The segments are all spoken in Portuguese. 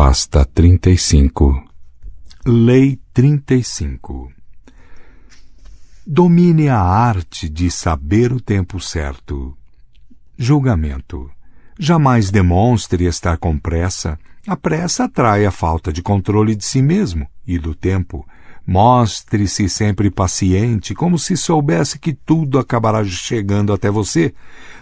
Pasta 35. Lei 35. Domine a arte de saber o tempo certo. Julgamento. Jamais demonstre estar com pressa. A pressa atrai a falta de controle de si mesmo e do tempo. Mostre-se sempre paciente, como se soubesse que tudo acabará chegando até você.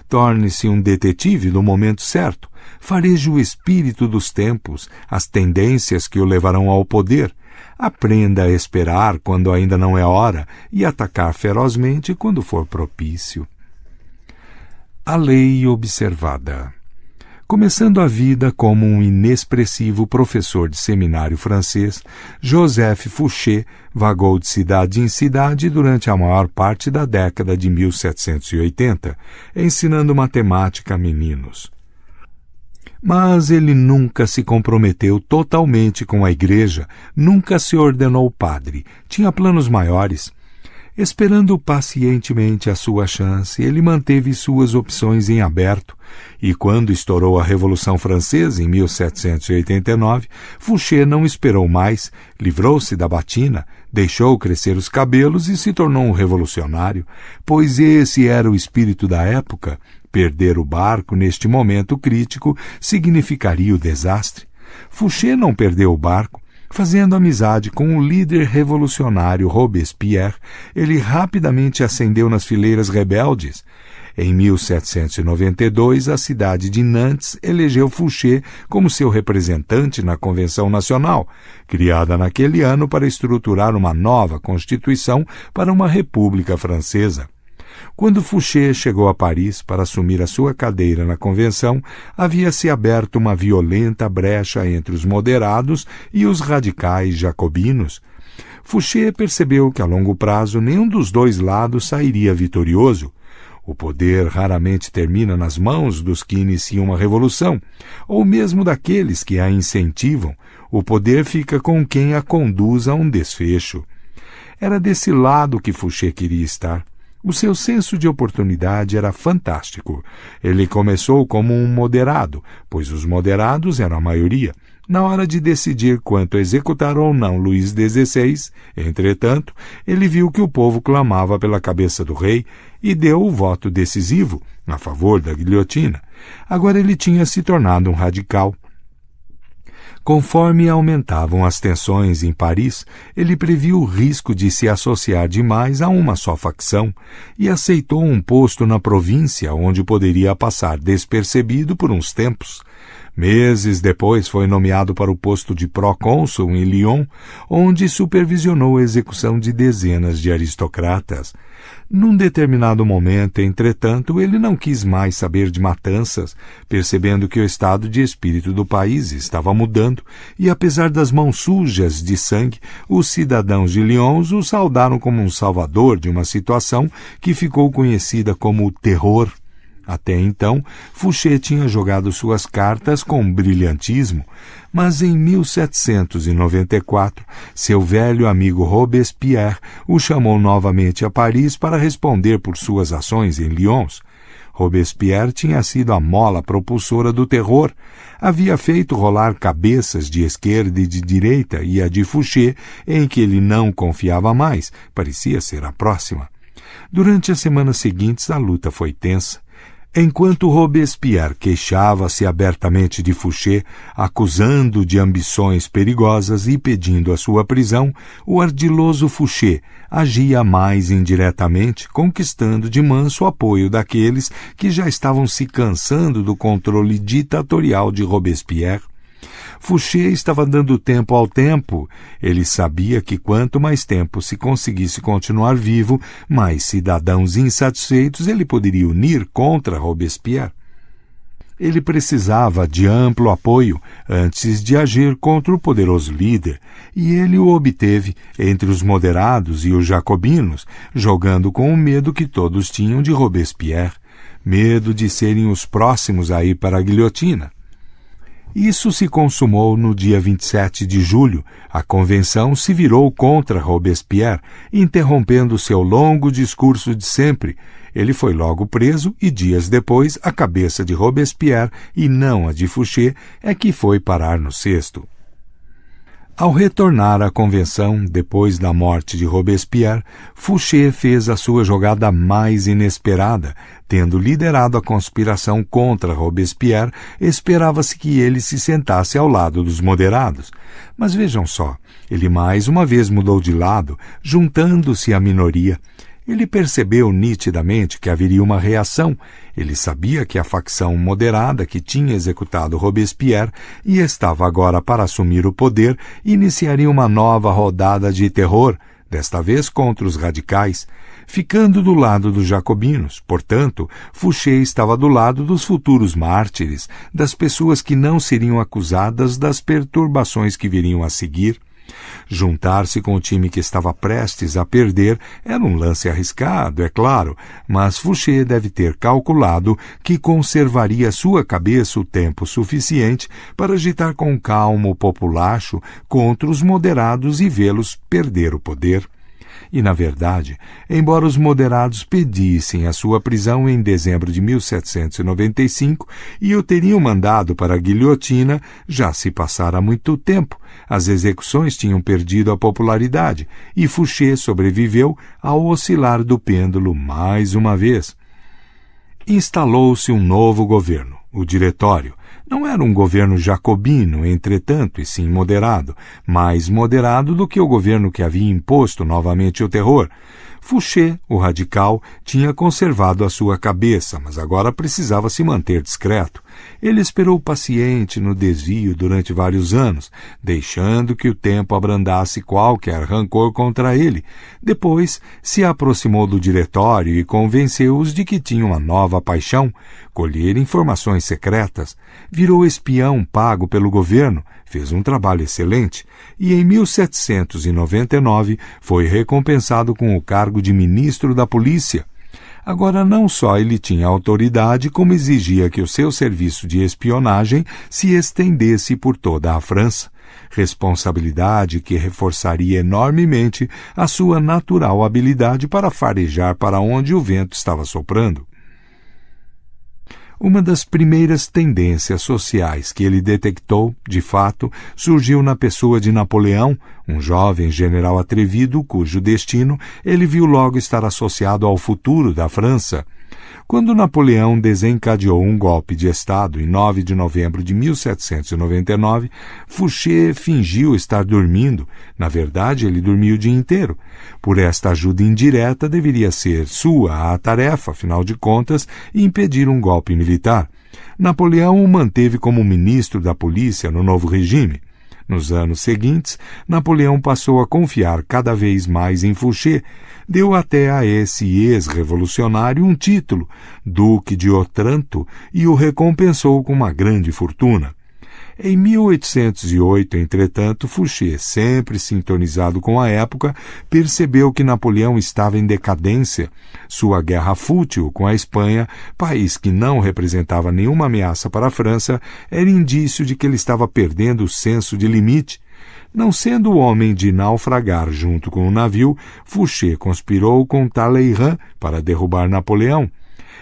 Torne-se um detetive do momento certo. Fareje o espírito dos tempos, as tendências que o levarão ao poder. Aprenda a esperar quando ainda não é hora e atacar ferozmente quando for propício. A lei observada. Começando a vida como um inexpressivo professor de seminário francês, Joseph Fouché vagou de cidade em cidade durante a maior parte da década de 1780, ensinando matemática a meninos. Mas ele nunca se comprometeu totalmente com a igreja, nunca se ordenou padre, tinha planos maiores. Esperando pacientemente a sua chance, ele manteve suas opções em aberto, e quando estourou a Revolução Francesa, em 1789, Fouché não esperou mais, livrou-se da batina, deixou crescer os cabelos e se tornou um revolucionário, pois esse era o espírito da época. Perder o barco neste momento crítico significaria o desastre. Fouché não perdeu o barco. Fazendo amizade com o líder revolucionário Robespierre, ele rapidamente ascendeu nas fileiras rebeldes. Em 1792, a cidade de Nantes elegeu Fouché como seu representante na Convenção Nacional, criada naquele ano para estruturar uma nova Constituição para uma república francesa. Quando Fouché chegou a Paris para assumir a sua cadeira na convenção, havia-se aberto uma violenta brecha entre os moderados e os radicais jacobinos. Fouché percebeu que a longo prazo nenhum dos dois lados sairia vitorioso. O poder raramente termina nas mãos dos que iniciam uma revolução, ou mesmo daqueles que a incentivam. O poder fica com quem a conduz a um desfecho. Era desse lado que Fouché queria estar. O seu senso de oportunidade era fantástico. Ele começou como um moderado, pois os moderados eram a maioria. Na hora de decidir quanto executar ou não Luís XVI, entretanto, ele viu que o povo clamava pela cabeça do rei e deu o voto decisivo a favor da guilhotina. Agora ele tinha se tornado um radical. Conforme aumentavam as tensões em Paris, ele previu o risco de se associar demais a uma só facção e aceitou um posto na província onde poderia passar despercebido por uns tempos. Meses depois foi nomeado para o posto de procônsul em Lyon, onde supervisionou a execução de dezenas de aristocratas. Num determinado momento, entretanto, ele não quis mais saber de matanças, percebendo que o estado de espírito do país estava mudando, e apesar das mãos sujas de sangue, os cidadãos de Lyon o saudaram como um salvador de uma situação que ficou conhecida como o terror. Até então, Fouché tinha jogado suas cartas com brilhantismo, mas em 1794, seu velho amigo Robespierre o chamou novamente a Paris para responder por suas ações em Lyons. Robespierre tinha sido a mola propulsora do terror, havia feito rolar cabeças de esquerda e de direita, e a de Fouché, em que ele não confiava mais, parecia ser a próxima. Durante as semanas seguintes, a luta foi tensa. Enquanto Robespierre queixava-se abertamente de Fouché, acusando-o de ambições perigosas e pedindo a sua prisão, o ardiloso Fouché agia mais indiretamente, conquistando de manso o apoio daqueles que já estavam se cansando do controle ditatorial de Robespierre. Fouché estava dando tempo ao tempo. Ele sabia que quanto mais tempo se conseguisse continuar vivo, mais cidadãos insatisfeitos ele poderia unir contra Robespierre. Ele precisava de amplo apoio antes de agir contra o poderoso líder, e ele o obteve entre os moderados e os jacobinos, jogando com o medo que todos tinham de Robespierre, medo de serem os próximos a ir para a guilhotina. Isso se consumou no dia 27 de julho. A convenção se virou contra Robespierre, interrompendo seu longo discurso de sempre. Ele foi logo preso e, dias depois, a cabeça de Robespierre, e não a de Fouché, é que foi parar no cesto. Ao retornar à convenção, depois da morte de Robespierre, Fouché fez a sua jogada mais inesperada. Tendo liderado a conspiração contra Robespierre, esperava-se que ele se sentasse ao lado dos moderados. Mas vejam só, ele mais uma vez mudou de lado, juntando-se à minoria. Ele percebeu nitidamente que haveria uma reação. Ele sabia que a facção moderada que tinha executado Robespierre e estava agora para assumir o poder iniciaria uma nova rodada de terror, desta vez contra os radicais, ficando do lado dos jacobinos. Portanto, Fouché estava do lado dos futuros mártires, das pessoas que não seriam acusadas das perturbações que viriam a seguir. Juntar-se com o time que estava prestes a perder era um lance arriscado, é claro, mas Fouché deve ter calculado que conservaria sua cabeça o tempo suficiente para agitar com calma o populacho contra os moderados e vê-los perder o poder. E, na verdade, embora os moderados pedissem a sua prisão em dezembro de 1795 e o teriam mandado para a guilhotina, já se passara muito tempo. As execuções tinham perdido a popularidade e Fouché sobreviveu ao oscilar do pêndulo mais uma vez. Instalou-se um novo governo, o Diretório. Não era um governo jacobino, entretanto, e sim moderado, mais moderado do que o governo que havia imposto novamente o terror. Fouché, o radical, tinha conservado a sua cabeça, mas agora precisava se manter discreto. Ele esperou paciente no desvio durante vários anos, deixando que o tempo abrandasse qualquer rancor contra ele. Depois, se aproximou do diretório e convenceu-os de que tinha uma nova paixão, colher informações secretas. Virou espião pago pelo governo, fez um trabalho excelente e em 1799 foi recompensado com o cargo de ministro da polícia. Agora não só ele tinha autoridade, como exigia que o seu serviço de espionagem se estendesse por toda a França. Responsabilidade que reforçaria enormemente a sua natural habilidade para farejar para onde o vento estava soprando. Uma das primeiras tendências sociais que ele detectou, de fato, surgiu na pessoa de Napoleão, um jovem general atrevido cujo destino ele viu logo estar associado ao futuro da França. Quando Napoleão desencadeou um golpe de Estado em 9 de novembro de 1799, Fouché fingiu estar dormindo. Na verdade, ele dormiu o dia inteiro. Por esta ajuda indireta, deveria ser sua a tarefa, afinal de contas, impedir um golpe militar. Napoleão o manteve como ministro da polícia no novo regime. Nos anos seguintes, Napoleão passou a confiar cada vez mais em Fouché. Deu até a esse ex-revolucionário um título, Duque de Otranto, e o recompensou com uma grande fortuna. Em 1808, entretanto, Fouché, sempre sintonizado com a época, percebeu que Napoleão estava em decadência. Sua guerra fútil com a Espanha, país que não representava nenhuma ameaça para a França, era indício de que ele estava perdendo o senso de limite. Não sendo o homem de naufragar junto com o navio, Fouché conspirou com Talleyrand para derrubar Napoleão.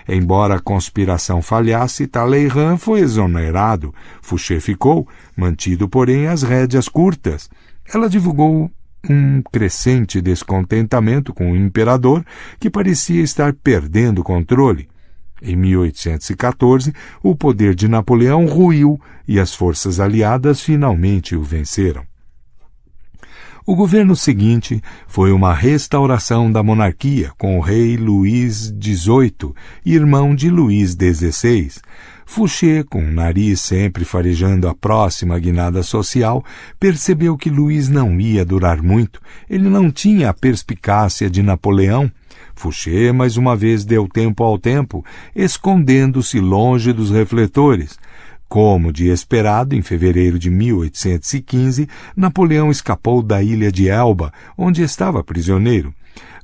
Embora a conspiração falhasse, Talleyrand foi exonerado. Fouché ficou, mantido, porém, as rédeas curtas. Ela divulgou um crescente descontentamento com o imperador, que parecia estar perdendo o controle. Em 1814, o poder de Napoleão ruiu e as forças aliadas finalmente o venceram. O governo seguinte foi uma restauração da monarquia com o rei Luís XVIII, irmão de Luís XVI. Fouché, com o nariz sempre farejando a próxima guinada social, percebeu que Luís não ia durar muito. Ele não tinha a perspicácia de Napoleão. Fouché mais uma vez deu tempo ao tempo, escondendo-se longe dos refletores. Como de esperado, em fevereiro de 1815, Napoleão escapou da ilha de Elba, onde estava prisioneiro.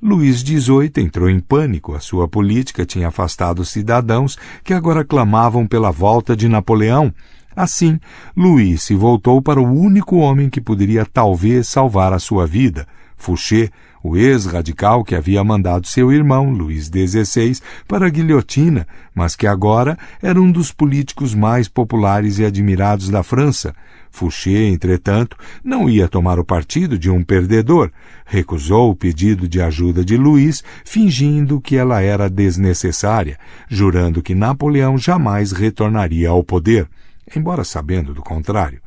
Luís XVIII entrou em pânico. A sua política tinha afastado os cidadãos que agora clamavam pela volta de Napoleão. Assim, Luís se voltou para o único homem que poderia talvez salvar a sua vida, Fouché, o ex-radical que havia mandado seu irmão, Luís XVI, para a guilhotina, mas que agora era um dos políticos mais populares e admirados da França. Fouché, entretanto, não ia tomar o partido de um perdedor. Recusou o pedido de ajuda de Luís, fingindo que ela era desnecessária, jurando que Napoleão jamais retornaria ao poder, embora sabendo do contrário.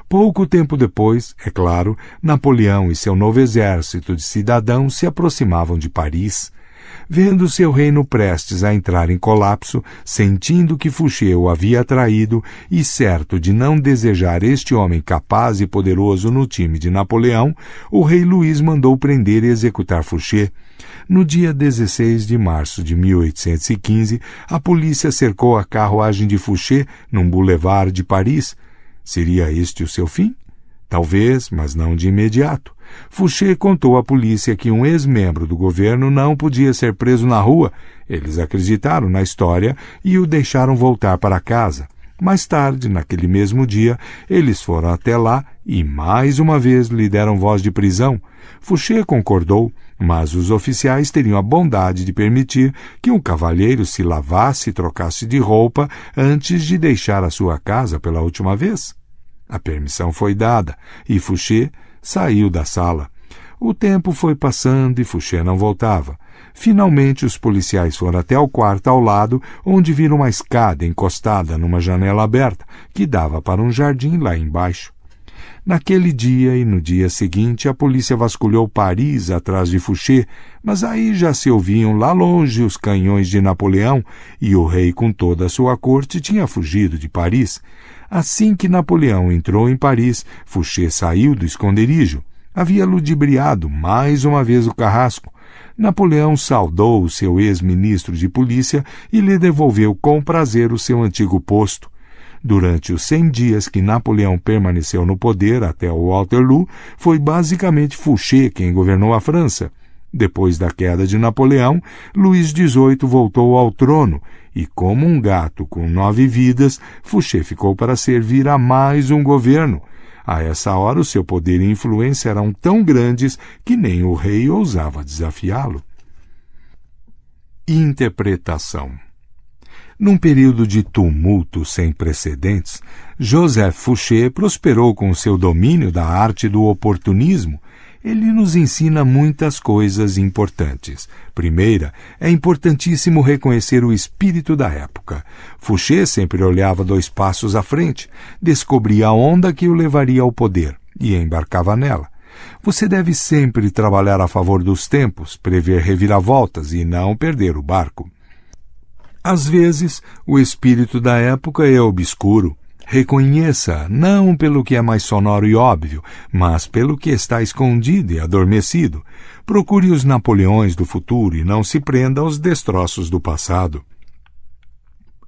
Pouco tempo depois, é claro, Napoleão e seu novo exército de cidadãos se aproximavam de Paris. Vendo seu reino prestes a entrar em colapso, sentindo que Fouché o havia traído e certo de não desejar este homem capaz e poderoso no time de Napoleão, o rei Luís mandou prender e executar Fouché. No dia 16 de março de 1815, a polícia cercou a carruagem de Fouché num boulevard de Paris. Seria este o seu fim? Talvez, mas não de imediato. Fouché contou à polícia que um ex-membro do governo não podia ser preso na rua. Eles acreditaram na história e o deixaram voltar para casa. Mais tarde, naquele mesmo dia, eles foram até lá e mais uma vez lhe deram voz de prisão. Fouché concordou, mas os oficiais teriam a bondade de permitir que um cavalheiro se lavasse e trocasse de roupa antes de deixar a sua casa pela última vez. A permissão foi dada e Fouché saiu da sala. O tempo foi passando e Fouché não voltava. Finalmente os policiais foram até o quarto ao lado, onde viram uma escada encostada numa janela aberta, que dava para um jardim lá embaixo. Naquele dia e no dia seguinte, a polícia vasculhou Paris atrás de Fouché, mas aí já se ouviam lá longe os canhões de Napoleão e o rei com toda a sua corte tinha fugido de Paris. Assim que Napoleão entrou em Paris, Fouché saiu do esconderijo. Havia ludibriado mais uma vez o carrasco. Napoleão saudou o seu ex-ministro de polícia e lhe devolveu com prazer o seu antigo posto. Durante os 100 dias que Napoleão permaneceu no poder até o Waterloo, foi basicamente Fouché quem governou a França. Depois da queda de Napoleão, Luís XVIII voltou ao trono e, como um gato com 9 vidas, Fouché ficou para servir a mais um governo. A essa hora, o seu poder e influência eram tão grandes que nem o rei ousava desafiá-lo. Interpretação. Num período de tumulto sem precedentes, Joseph Fouché prosperou com seu domínio da arte do oportunismo. Ele nos ensina muitas coisas importantes. Primeira, é importantíssimo reconhecer o espírito da época. Fouché sempre olhava 2 passos à frente, descobria a onda que o levaria ao poder e embarcava nela. Você deve sempre trabalhar a favor dos tempos, prever reviravoltas e não perder o barco. Às vezes, o espírito da época é obscuro. Reconheça, não pelo que é mais sonoro e óbvio, mas pelo que está escondido e adormecido. Procure os Napoleões do futuro e não se prenda aos destroços do passado.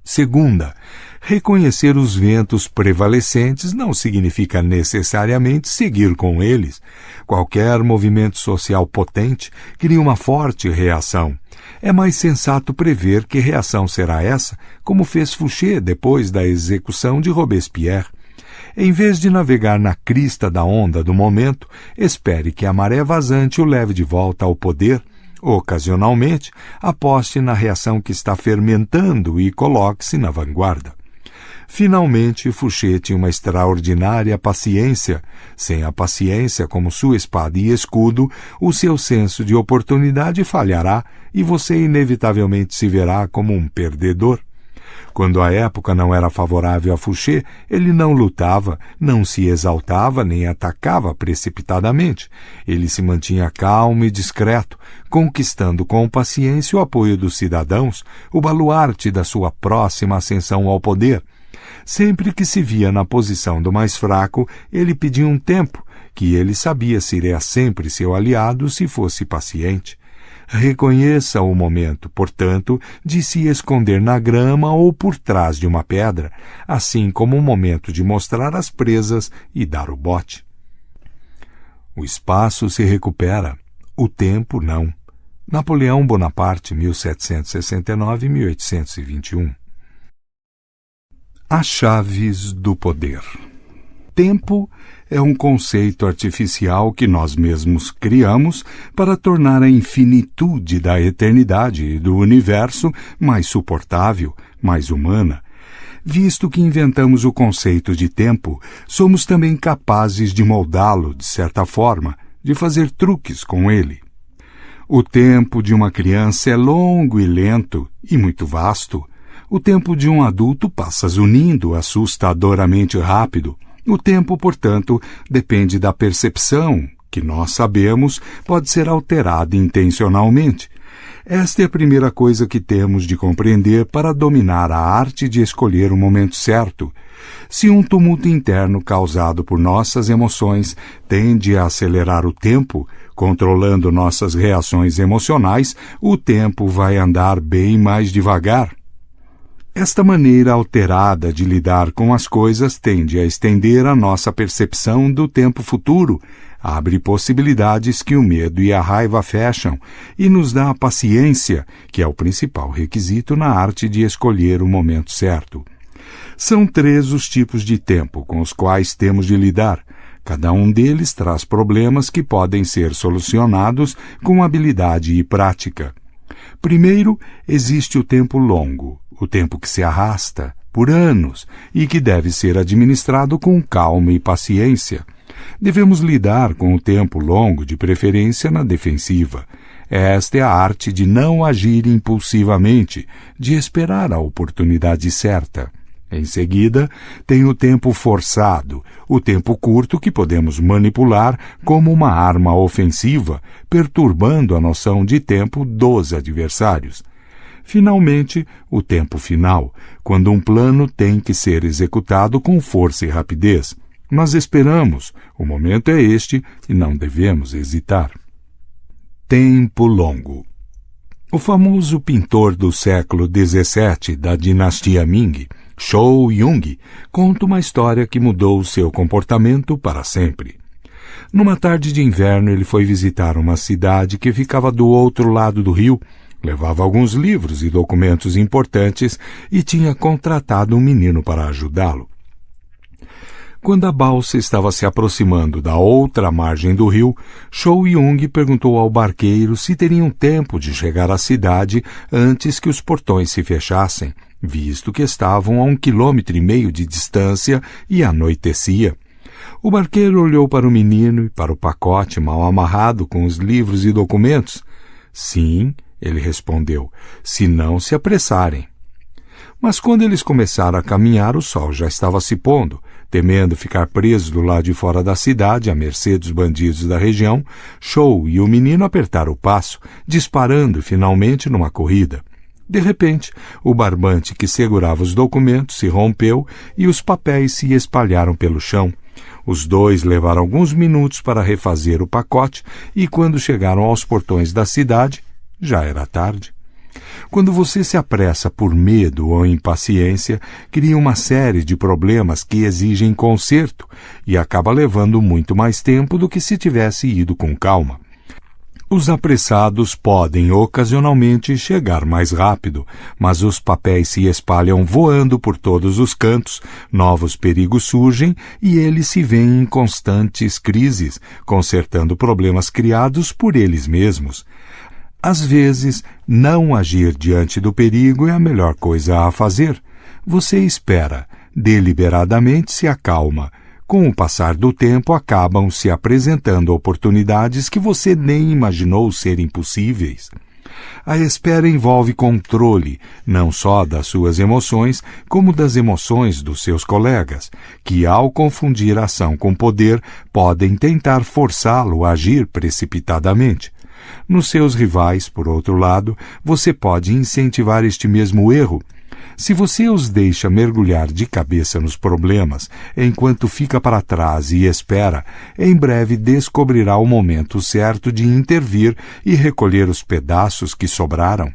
Segunda, reconhecer os ventos prevalecentes não significa necessariamente seguir com eles. Qualquer movimento social potente cria uma forte reação. É mais sensato prever que reação será essa, como fez Fouché depois da execução de Robespierre. Em vez de navegar na crista da onda do momento, espere que a maré vazante o leve de volta ao poder. Ocasionalmente, aposte na reação que está fermentando e coloque-se na vanguarda. Finalmente, Fouché tinha uma extraordinária paciência. Sem a paciência como sua espada e escudo, o seu senso de oportunidade falhará e você inevitavelmente se verá como um perdedor. Quando a época não era favorável a Fouché, ele não lutava, não se exaltava nem atacava precipitadamente. Ele se mantinha calmo e discreto, conquistando com paciência o apoio dos cidadãos, o baluarte da sua próxima ascensão ao poder. Sempre que se via na posição do mais fraco, ele pedia um tempo, que ele sabia seria sempre seu aliado se fosse paciente. Reconheça o momento, portanto, de se esconder na grama ou por trás de uma pedra, assim como o momento de mostrar as presas e dar o bote. O espaço se recupera, o tempo não. Napoleão Bonaparte, 1769-1821. As chaves do poder. Tempo é um conceito artificial que nós mesmos criamos para tornar a infinitude da eternidade e do universo mais suportável, mais humana. Visto que inventamos o conceito de tempo, somos também capazes de moldá-lo de certa forma, de fazer truques com ele. O tempo de uma criança é longo e lento e muito vasto. O tempo de um adulto passa zunindo assustadoramente rápido. O tempo, portanto, depende da percepção, que nós sabemos pode ser alterada intencionalmente. Esta é a primeira coisa que temos de compreender para dominar a arte de escolher o momento certo. Se um tumulto interno causado por nossas emoções tende a acelerar o tempo, controlando nossas reações emocionais, o tempo vai andar bem mais devagar. Esta maneira alterada de lidar com as coisas tende a estender a nossa percepção do tempo futuro, abre possibilidades que o medo e a raiva fecham e nos dá a paciência, que é o principal requisito na arte de escolher o momento certo. São 3 os tipos de tempo com os quais temos de lidar. Cada um deles traz problemas que podem ser solucionados com habilidade e prática. Primeiro, existe o tempo longo, o tempo que se arrasta por anos e que deve ser administrado com calma e paciência. Devemos lidar com o tempo longo, de preferência na defensiva. Esta é a arte de não agir impulsivamente, de esperar a oportunidade certa. Em seguida, tem o tempo forçado, o tempo curto que podemos manipular como uma arma ofensiva, perturbando a noção de tempo dos adversários. Finalmente, o tempo final, quando um plano tem que ser executado com força e rapidez. Nós esperamos, o momento é este e não devemos hesitar. Tempo longo. O famoso pintor do século XVII da dinastia Ming, Zhou Yong, conta uma história que mudou seu comportamento para sempre. Numa tarde de inverno, ele foi visitar uma cidade que ficava do outro lado do rio, levava alguns livros e documentos importantes e tinha contratado um menino para ajudá-lo. Quando a balsa estava se aproximando da outra margem do rio, Zhou Yong perguntou ao barqueiro se teriam tempo de chegar à cidade antes que os portões se fechassem, visto que estavam a 1,5 km de distância e anoitecia. O barqueiro olhou para o menino e para o pacote mal amarrado com os livros e documentos. Sim, ele respondeu, se não se apressarem. Mas quando eles começaram a caminhar, o sol já estava se pondo. Temendo ficar preso do lado de fora da cidade, à mercê dos bandidos da região, Zhou e o menino apertaram o passo, disparando finalmente numa corrida. De repente, o barbante que segurava os documentos se rompeu e os papéis se espalharam pelo chão. Os dois levaram alguns minutos para refazer o pacote e, quando chegaram aos portões da cidade, já era tarde. Quando você se apressa por medo ou impaciência, cria uma série de problemas que exigem conserto e acaba levando muito mais tempo do que se tivesse ido com calma. Os apressados podem ocasionalmente chegar mais rápido, mas os papéis se espalham voando por todos os cantos, novos perigos surgem e eles se veem em constantes crises, consertando problemas criados por eles mesmos. Às vezes, não agir diante do perigo é a melhor coisa a fazer. Você espera, deliberadamente se acalma. Com o passar do tempo, acabam se apresentando oportunidades que você nem imaginou serem possíveis. A espera envolve controle, não só das suas emoções, como das emoções dos seus colegas, que, ao confundir ação com poder, podem tentar forçá-lo a agir precipitadamente. Nos seus rivais, por outro lado, você pode incentivar este mesmo erro. Se você os deixa mergulhar de cabeça nos problemas, enquanto fica para trás e espera, em breve descobrirá o momento certo de intervir e recolher os pedaços que sobraram.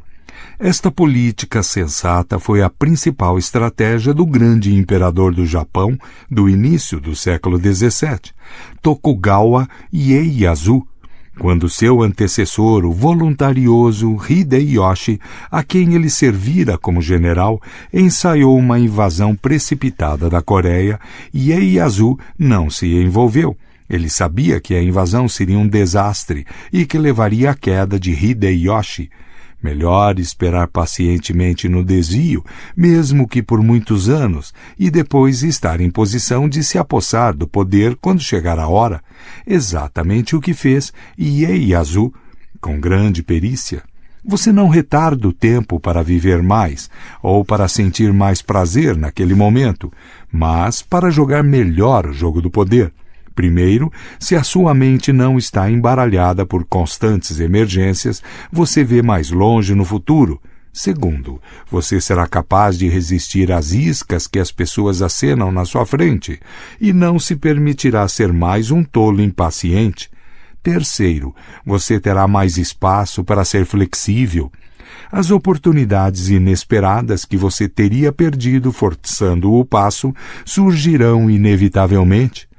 Esta política sensata foi a principal estratégia do grande imperador do Japão do início do século XVII, Tokugawa Ieyasu, quando seu antecessor, o voluntarioso Hideyoshi, a quem ele servira como general, ensaiou uma invasão precipitada da Coreia, e Ieyasu não se envolveu. Ele sabia que a invasão seria um desastre e que levaria à queda de Hideyoshi. Melhor esperar pacientemente no desvio, mesmo que por muitos anos, e depois estar em posição de se apossar do poder quando chegar a hora. Exatamente o que fez Ieyasu, com grande perícia. Você não retarda o tempo para viver mais, ou para sentir mais prazer naquele momento, mas para jogar melhor o jogo do poder. Primeiro, se a sua mente não está embaralhada por constantes emergências, você vê mais longe no futuro. Segundo, você será capaz de resistir às iscas que as pessoas acenam na sua frente e não se permitirá ser mais um tolo impaciente. Terceiro, você terá mais espaço para ser flexível. As oportunidades inesperadas que você teria perdido forçando o passo surgirão inevitavelmente.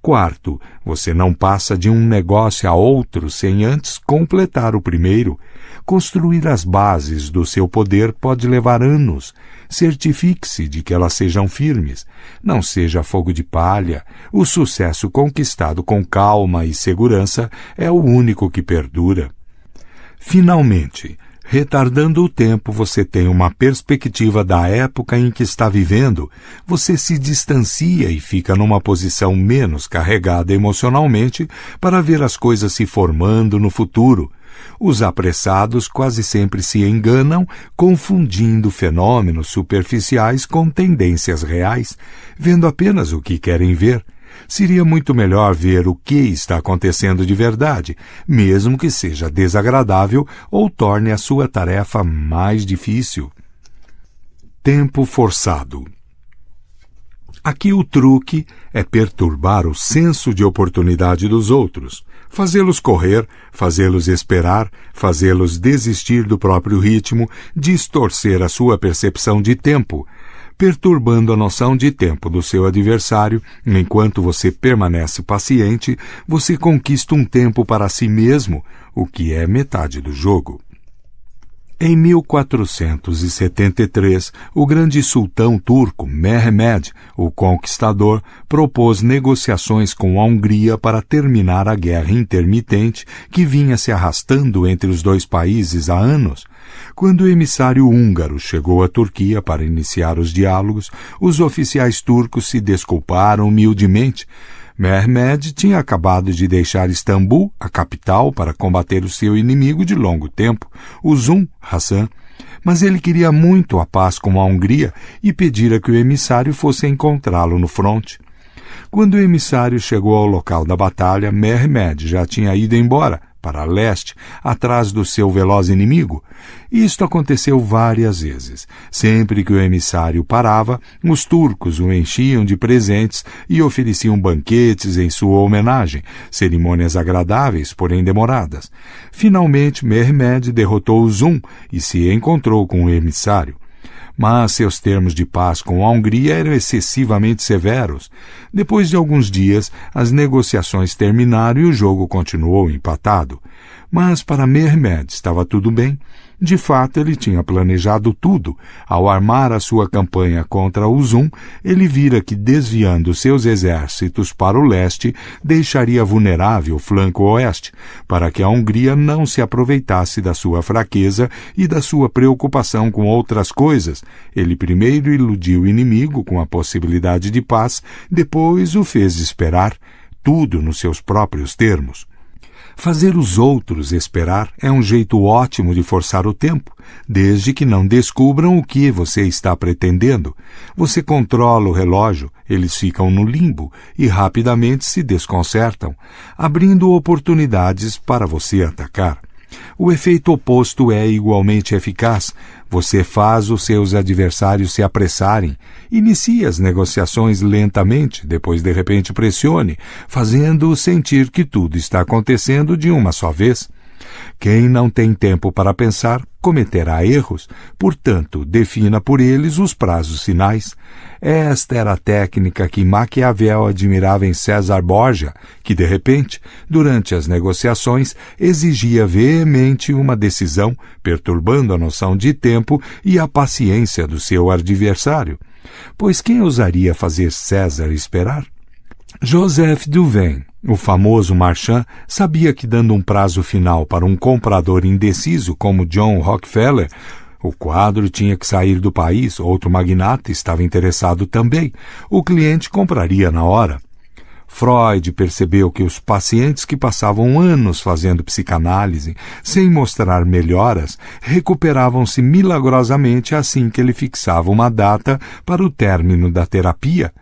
Quarto, você não passa de um negócio a outro sem antes completar o primeiro. Construir as bases do seu poder pode levar anos. Certifique-se de que elas sejam firmes. Não seja fogo de palha. O sucesso conquistado com calma e segurança é o único que perdura. Finalmente, retardando o tempo, você tem uma perspectiva da época em que está vivendo. Você se distancia e fica numa posição menos carregada emocionalmente para ver as coisas se formando no futuro. Os apressados quase sempre se enganam, confundindo fenômenos superficiais com tendências reais, vendo apenas o que querem ver. Seria muito melhor ver o que está acontecendo de verdade, mesmo que seja desagradável ou torne a sua tarefa mais difícil. Tempo forçado. Aqui o truque é perturbar o senso de oportunidade dos outros, fazê-los correr, fazê-los esperar, fazê-los desistir do próprio ritmo, distorcer a sua percepção de tempo, perturbando a noção de tempo do seu adversário. Enquanto você permanece paciente, você conquista um tempo para si mesmo, o que é metade do jogo. Em 1473, o grande sultão turco Mehmed, o Conquistador, propôs negociações com a Hungria para terminar a guerra intermitente que vinha se arrastando entre os dois países há anos. Quando o emissário húngaro chegou à Turquia para iniciar os diálogos, os oficiais turcos se desculparam humildemente. Mehmed tinha acabado de deixar Istambul, a capital, para combater o seu inimigo de longo tempo, o Zum Hassan, mas ele queria muito a paz com a Hungria e pedira que o emissário fosse encontrá-lo no fronte. Quando o emissário chegou ao local da batalha, Mehmed já tinha ido embora, para leste, atrás do seu veloz inimigo. Isto aconteceu várias vezes. Sempre que o emissário parava, os turcos o enchiam de presentes e ofereciam banquetes em sua homenagem, cerimônias agradáveis, porém demoradas. Finalmente, Mehmed derrotou o Zum e se encontrou com o emissário. Mas seus termos de paz com a Hungria eram excessivamente severos. Depois de alguns dias, as negociações terminaram e o jogo continuou empatado. Mas para Mehmed estava tudo bem. De fato, ele tinha planejado tudo. Ao armar a sua campanha contra o Zum, ele vira que, desviando seus exércitos para o leste, deixaria vulnerável o flanco oeste, para que a Hungria não se aproveitasse da sua fraqueza e da sua preocupação com outras coisas. Ele primeiro iludiu o inimigo com a possibilidade de paz, depois o fez esperar, tudo nos seus próprios termos. Fazer os outros esperar é um jeito ótimo de forçar o tempo, desde que não descubram o que você está pretendendo. Você controla o relógio, eles ficam no limbo e rapidamente se desconcertam, abrindo oportunidades para você atacar. O efeito oposto é igualmente eficaz. Você faz os seus adversários se apressarem. Inicie as negociações lentamente, depois de repente pressione, fazendo-os sentir que tudo está acontecendo de uma só vez. Quem não tem tempo para pensar, cometerá erros, portanto, defina por eles os prazos finais. Esta era a técnica que Maquiavel admirava em César Borgia, que, de repente, durante as negociações, exigia veemente uma decisão, perturbando a noção de tempo e a paciência do seu adversário. Pois quem ousaria fazer César esperar? Joseph Duvain, o famoso marchand, sabia que dando um prazo final para um comprador indeciso como John Rockefeller, o quadro tinha que sair do país, outro magnata estava interessado também, o cliente compraria na hora. Freud percebeu que os pacientes que passavam anos fazendo psicanálise, sem mostrar melhoras, recuperavam-se milagrosamente assim que ele fixava uma data para o término da terapia.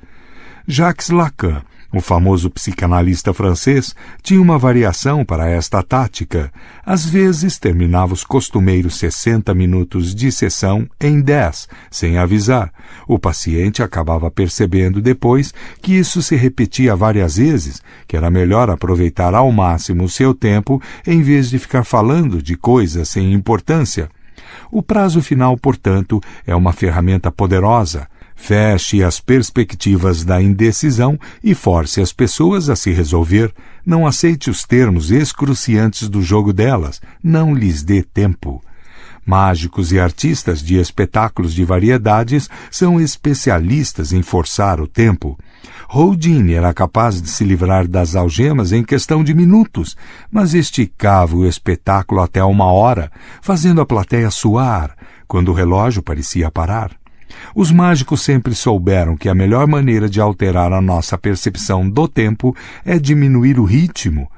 Jacques Lacan, o famoso psicanalista francês, tinha uma variação para esta tática. Às vezes terminava os costumeiros 60 minutos de sessão em 10, sem avisar. O paciente acabava percebendo depois que isso se repetia várias vezes, que era melhor aproveitar ao máximo o seu tempo em vez de ficar falando de coisas sem importância. O prazo final, portanto, é uma ferramenta poderosa. Feche as perspectivas da indecisão e force as pessoas a se resolver. Não aceite os termos excruciantes do jogo delas. Não lhes dê tempo. Mágicos e artistas de espetáculos de variedades são especialistas em forçar o tempo. Houdini era capaz de se livrar das algemas em questão de minutos, mas esticava o espetáculo até 1 hora, fazendo a plateia suar, quando o relógio parecia parar. Os mágicos sempre souberam que a melhor maneira de alterar a nossa percepção do tempo é diminuir o ritmo.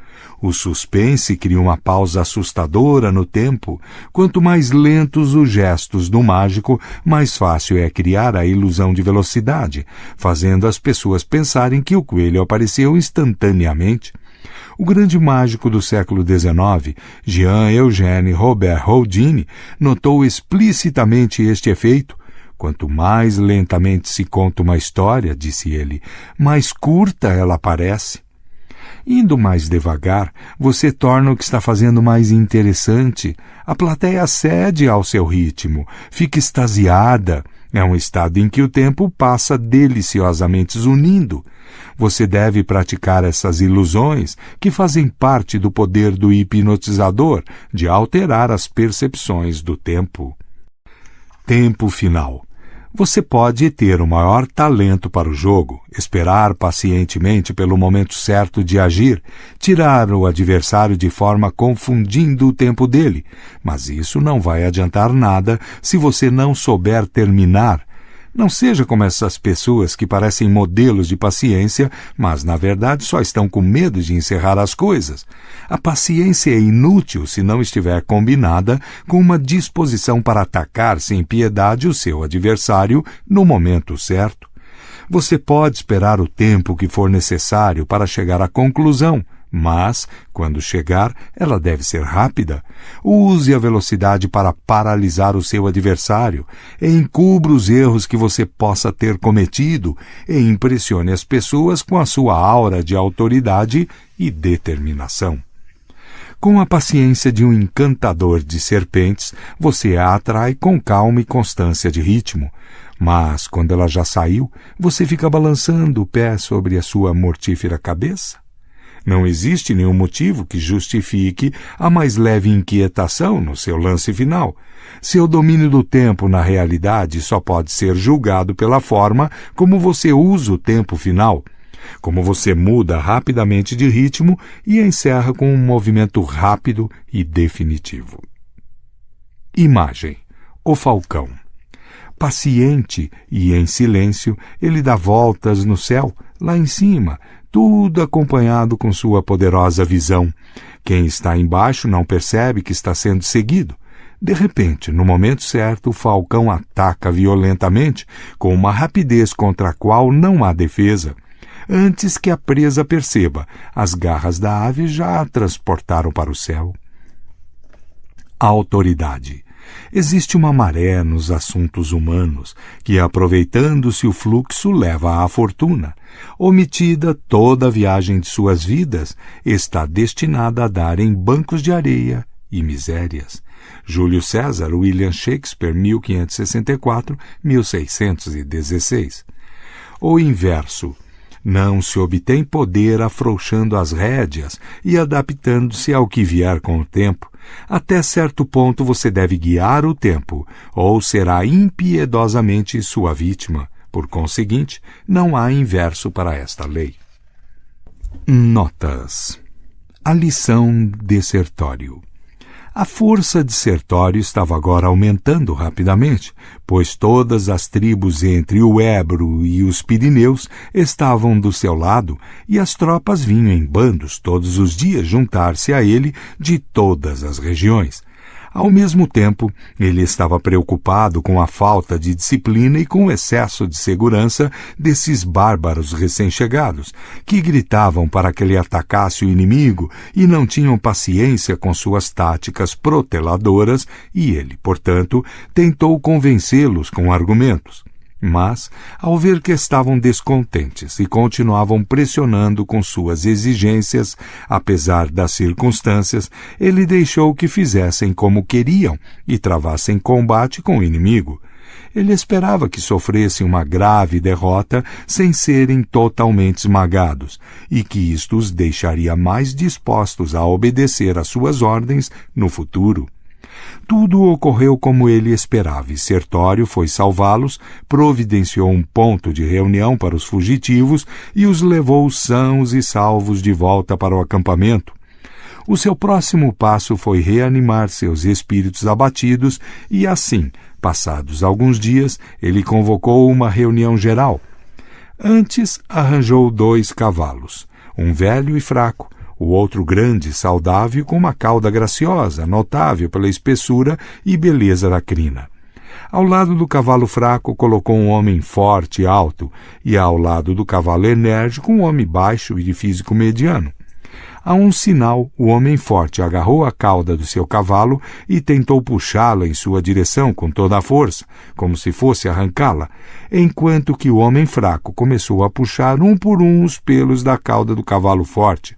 O suspense cria uma pausa assustadora no tempo. Quanto mais lentos os gestos do mágico, mais fácil é criar a ilusão de velocidade, fazendo as pessoas pensarem que o coelho apareceu instantaneamente. O grande mágico do século XIX, Jean-Eugène Robert Houdini, notou explicitamente este efeito. Quanto mais lentamente se conta uma história, disse ele, mais curta ela parece. Indo mais devagar, você torna o que está fazendo mais interessante. A plateia cede ao seu ritmo, fica extasiada. É um estado em que o tempo passa deliciosamente zunindo. Você deve praticar essas ilusões que fazem parte do poder do hipnotizador de alterar as percepções do tempo. Tempo final. Você pode ter o maior talento para o jogo, esperar pacientemente pelo momento certo de agir, tirar o adversário de forma confundindo o tempo dele, mas isso não vai adiantar nada se você não souber terminar. Não seja como essas pessoas que parecem modelos de paciência, mas na verdade só estão com medo de encerrar as coisas. A paciência é inútil se não estiver combinada com uma disposição para atacar sem piedade o seu adversário no momento certo. Você pode esperar o tempo que for necessário para chegar à conclusão, mas, quando chegar, ela deve ser rápida. Use a velocidade para paralisar o seu adversário, encubra os erros que você possa ter cometido e impressione as pessoas com a sua aura de autoridade e determinação. Com a paciência de um encantador de serpentes, você a atrai com calma e constância de ritmo. Mas, quando ela já saiu, você fica balançando o pé sobre a sua mortífera cabeça. Não existe nenhum motivo que justifique a mais leve inquietação no seu lance final. Seu domínio do tempo na realidade só pode ser julgado pela forma como você usa o tempo final, como você muda rapidamente de ritmo e encerra com um movimento rápido e definitivo. Imagem: o falcão. Paciente e em silêncio, ele dá voltas no céu, lá em cima, tudo acompanhado com sua poderosa visão. Quem está embaixo não percebe que está sendo seguido. De repente, no momento certo, o falcão ataca violentamente, com uma rapidez contra a qual não há defesa. Antes que a presa perceba, as garras da ave já a transportaram para o céu. A autoridade. Existe uma maré nos assuntos humanos que, aproveitando-se o fluxo, leva à fortuna. Omitida toda a viagem de suas vidas, está destinada a dar em bancos de areia e misérias. Júlio César, William Shakespeare, 1564-1616. O inverso. Não se obtém poder afrouxando as rédeas e adaptando-se ao que vier com o tempo. Até certo ponto você deve guiar o tempo, ou será impiedosamente sua vítima. Por conseguinte, não há inverso para esta lei. Notas. A lição de Sertório. A força de Sertório estava agora aumentando rapidamente, pois todas as tribos entre o Ebro e os Pirineus estavam do seu lado e as tropas vinham em bandos todos os dias juntar-se a ele de todas as regiões. Ao mesmo tempo, ele estava preocupado com a falta de disciplina e com o excesso de segurança desses bárbaros recém-chegados, que gritavam para que ele atacasse o inimigo e não tinham paciência com suas táticas proteladoras, e ele, portanto, tentou convencê-los com argumentos. Mas, ao ver que estavam descontentes e continuavam pressionando com suas exigências, apesar das circunstâncias, ele deixou que fizessem como queriam e travassem combate com o inimigo. Ele esperava que sofressem uma grave derrota sem serem totalmente esmagados, e que isto os deixaria mais dispostos a obedecer às suas ordens no futuro. Tudo ocorreu como ele esperava, e Sertório foi salvá-los, providenciou um ponto de reunião para os fugitivos e os levou sãos e salvos de volta para o acampamento. O seu próximo passo foi reanimar seus espíritos abatidos e, assim, passados alguns dias, ele convocou uma reunião geral. Antes, arranjou 2 cavalos, um velho e fraco, o outro grande, saudável, com uma cauda graciosa, notável pela espessura e beleza da crina. Ao lado do cavalo fraco colocou um homem forte e alto, e ao lado do cavalo enérgico um homem baixo e de físico mediano. A um sinal, o homem forte agarrou a cauda do seu cavalo e tentou puxá-la em sua direção com toda a força, como se fosse arrancá-la, enquanto que o homem fraco começou a puxar um por um os pelos da cauda do cavalo forte.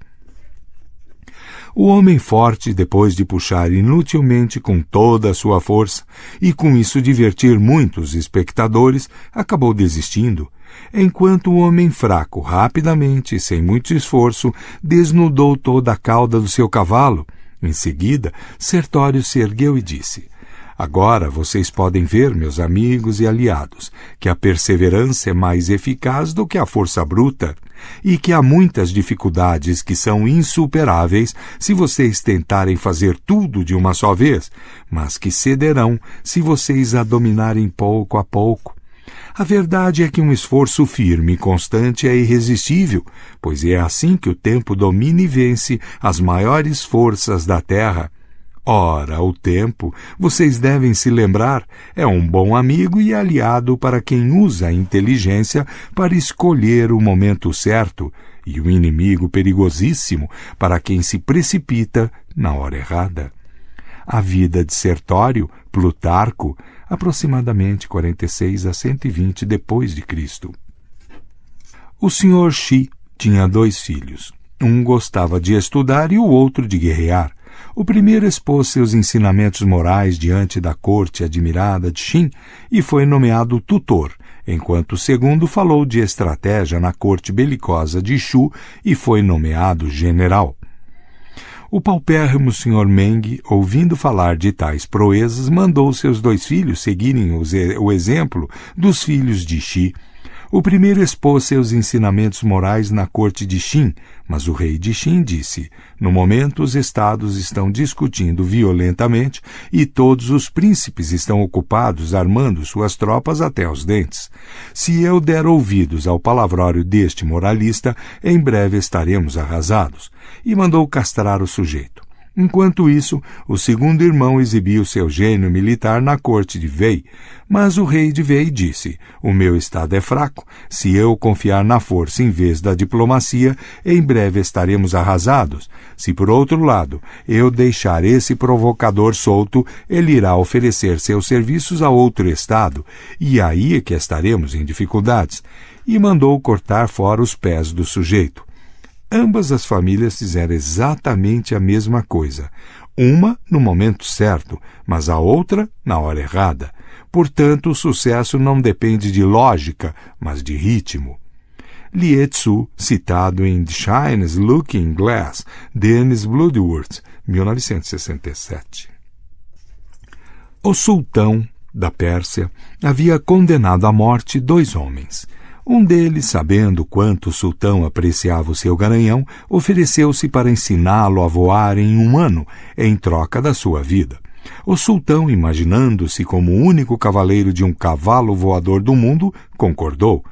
O homem forte, depois de puxar inutilmente com toda a sua força e com isso divertir muitos espectadores, acabou desistindo, enquanto o homem fraco, rapidamente e sem muito esforço, desnudou toda a cauda do seu cavalo. Em seguida, Sertório se ergueu e disse: Agora vocês podem ver, meus amigos e aliados, que a perseverança é mais eficaz do que a força bruta, e que há muitas dificuldades que são insuperáveis se vocês tentarem fazer tudo de uma só vez, mas que cederão se vocês a dominarem pouco a pouco. A verdade é que um esforço firme e constante é irresistível, pois é assim que o tempo domina e vence as maiores forças da terra. Ora, o tempo, vocês devem se lembrar, é um bom amigo e aliado para quem usa a inteligência para escolher o momento certo, e um inimigo perigosíssimo para quem se precipita na hora errada. A vida de Sertório, Plutarco, aproximadamente 46 a 120 depois de Cristo. O Sr. Xi tinha 2 filhos. Um gostava de estudar e o outro de guerrear. O primeiro expôs seus ensinamentos morais diante da corte admirada de Qin e foi nomeado tutor, enquanto o segundo falou de estratégia na corte belicosa de Shu e foi nomeado general. O paupérrimo Sr. Meng, ouvindo falar de tais proezas, mandou seus 2 filhos seguirem o exemplo dos filhos de Xi. O primeiro expôs seus ensinamentos morais na corte de Qin, mas o rei de Qin disse: no momento os estados estão discutindo violentamente e todos os príncipes estão ocupados armando suas tropas até os dentes. Se eu der ouvidos ao palavrório deste moralista, em breve estaremos arrasados. E mandou castrar o sujeito. Enquanto isso, o segundo irmão exibiu seu gênio militar na corte de Wei, mas o rei de Wei disse: o meu estado é fraco, se eu confiar na força em vez da diplomacia, em breve estaremos arrasados. Se, por outro lado, eu deixar esse provocador solto, ele irá oferecer seus serviços a outro estado, e aí é que estaremos em dificuldades. E mandou cortar fora os pés do sujeito. Ambas as famílias fizeram exatamente a mesma coisa. Uma no momento certo, mas a outra na hora errada. Portanto, o sucesso não depende de lógica, mas de ritmo. Lietzu, citado em The Chinese Looking Glass, Dennis Bloodworth, 1967. O sultão da Pérsia havia condenado à morte 2 homens. Um deles, sabendo quanto o sultão apreciava o seu garanhão, ofereceu-se para ensiná-lo a voar em 1 ano, em troca da sua vida. O sultão, imaginando-se como o único cavaleiro de um cavalo voador do mundo, concordou.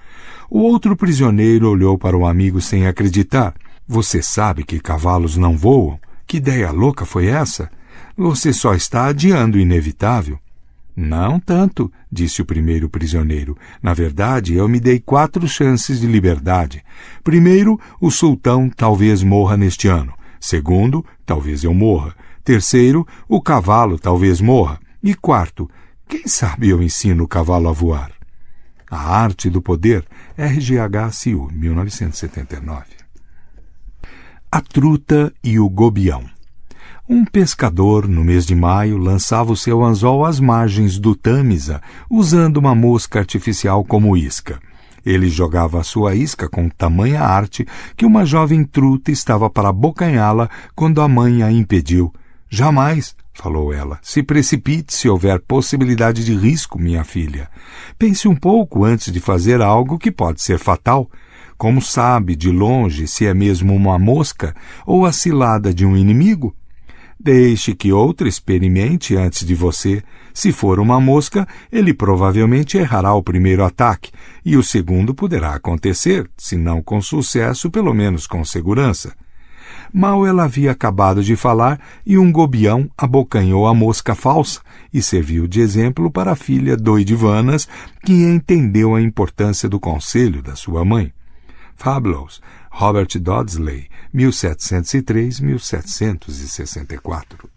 O outro prisioneiro olhou para o amigo sem acreditar. Você sabe que cavalos não voam? Que ideia louca foi essa? Você só está adiando o inevitável. Não tanto, disse o primeiro prisioneiro. Na verdade, eu me dei 4 chances de liberdade. Primeiro, o sultão talvez morra neste ano. Segundo, talvez eu morra. Terceiro, o cavalo talvez morra. E quarto, quem sabe eu ensino o cavalo a voar. A Arte do Poder, R.G.H. Siu, 1979. A Truta e o Gobião. Um pescador, no mês de maio, lançava o seu anzol às margens do Tâmisa, usando uma mosca artificial como isca. Ele jogava a sua isca com tamanha arte que uma jovem truta estava para abocanhá-la quando a mãe a impediu. Jamais, falou ela, se precipite se houver possibilidade de risco, minha filha. Pense um pouco antes de fazer algo que pode ser fatal. Como sabe de longe se é mesmo uma mosca ou a cilada de um inimigo? Deixe que outro experimente antes de você. Se for uma mosca, ele provavelmente errará o primeiro ataque, e o segundo poderá acontecer, se não com sucesso, pelo menos com segurança. Mal ela havia acabado de falar, e um gobião abocanhou a mosca falsa e serviu de exemplo para a filha doidivanas, que entendeu a importância do conselho da sua mãe. Fabulous, Robert Dodsley, 1703-1764.